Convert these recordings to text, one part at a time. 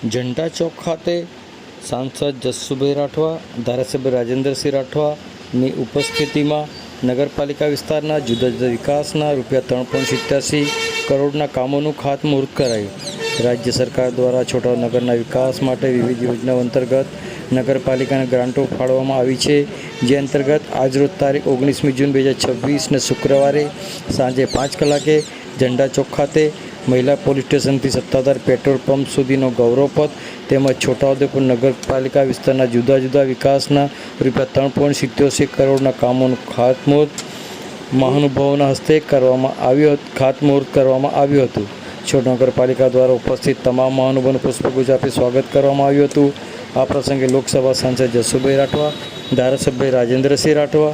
झंडा चौक खाते सांसद जसुभाई राठवा, धारासभ्य રાજેન્દ્રસિંહ રાઠવાની ઉપસ્થિતિમાં નગરપાલિકા વિસ્તારના જુદા જુદા વિકાસના ₹3.87 કરોડના કામોનું ખાતમુહૂર્ત કરાયું. રાજ્ય સરકાર દ્વારા છોટાઉદેપુરના વિકાસ માટે વિવિધ યોજનાઓ અંતર્ગત નગરપાલિકાને ગ્રાન્ટો ફાળવવામાં આવી છે. જે અંતર્ગત આજરોજ તારીખ 19 જૂન 2026ને શુક્રવારે સાંજે 5 કલાકે ઝંડા ચોક ખાતે મહિલા પોલીસ સ્ટેશનથી સત્તાધાર પેટ્રોલ પંપ સુધીનો ગૌરવપથ તેમજ છોટાઉદેપુર નગરપાલિકા વિસ્તારના જુદા જુદા વિકાસના ₹3.87 કરોડના કામોનું ખાતમુહૂર્ત મહાનુભાવોના હસ્તે ખાતમુહૂર્ત કરવામાં આવ્યું હતું. છોટાઉદેપુર નગરપાલિકા દ્વારા ઉપસ્થિત તમામ મહાનુભાવોનું પુષ્પગુચ્છ આપી સ્વાગત કરવામાં આવ્યું હતું. આ પ્રસંગે લોકસભા સાંસદ જસુભાઈ રાઠવા, ધારાસભ્ય રાજેન્દ્રસિંહ રાઠવા,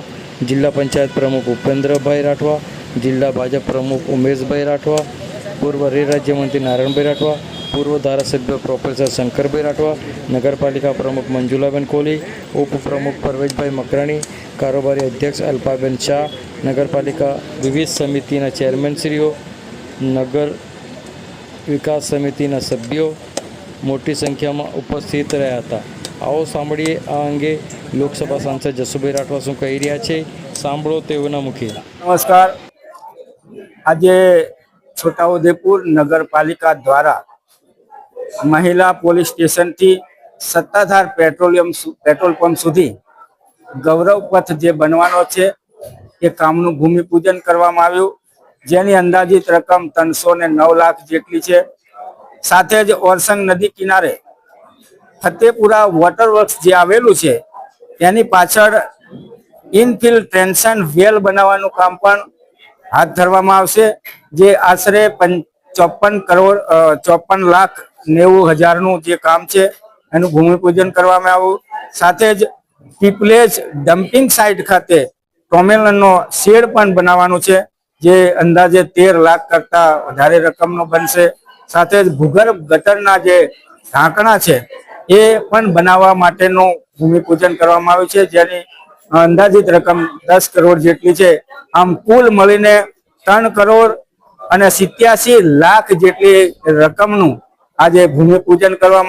જિલ્લા પંચાયત પ્રમુખ ઉપેન્દ્રભાઈ રાઠવા, જિલ્લા ભાજપ પ્રમુખ ઉમેશભાઈ રાઠવા, પૂર્વ રેલ રાજ્યમંત્રી નારાયણભાઈ રાઠવા, પૂર્વ ધારાસભ્ય પ્રોફેસર શંકરભાઈ રાઠવા, નગરપાલિકા પ્રમુખ મંજુલાબેન કોહલી, ઉપપ્રમુખ પરવેશભાઈ મકરાણી, કારોબારી અધ્યક્ષ અલ્પાબેન શાહ, નગરપાલિકા વિવિધ સમિતિના ચેરમેનશ્રીઓ, નગર વિકાસ સમિતિના સભ્યો મોટી સંખ્યામાં ઉપસ્થિત રહ્યા હતા. આવો સાંભળીએ આ અંગે લોકસભા સાંસદ જસુભાઈ રાઠવા શું કહી રહ્યા છે. સાંભળો તેઓના મુખે. નમસ્કાર. આજે છોટાઉદેપુર નગરપાલિકા દ્વારા મહિલા પોલીસ સ્ટેશનથી સત્તાધાર પેટ્રોલ પંપ સુધી ગૌરવ પથ જે બનવાનો છે એ કામનું ભૂમિપૂજન કરવામાં આવ્યું, જેની અંદાજિત રકમ 309 લાખ જેટલી છે. સાથે જ ઓરસંગ નદી કિનારે ફતેપુરા વોટર વર્ક્સ જે આવેલું છે તેની પાછળ ઇનફિલ્ટ્રેશન વેલ બનાવવાનું કામ પણ હાથ ધરવામાં આવશે, જે આશરે 54,90,90,000નું જે કામ છે એનું ભૂમિપૂજન કરવામાં આવ્યું. સાથે જ પીપલેજ ડમ્પિંગ સાઇટ ખાતે ટોમેલનો શેડ પણ બનાવવાનું છે, જે અંદાજે 13 લાખ કરતા વધારે રકમનો બનશે. સાથે જ ભૂગર્ભ ગટરના જે ઢાંકણા છે એ પણ બનાવવા માટેનું ભૂમિપૂજન કરવામાં આવ્યું છે, જેની અંદાજિત રકમ 10 કરોડ જેટલી છે. આમ કુલ મળીને 3 કરોડ અને 87 લાખ જેટલી રકમનું આજે ભૂમિપૂજન કરવામાં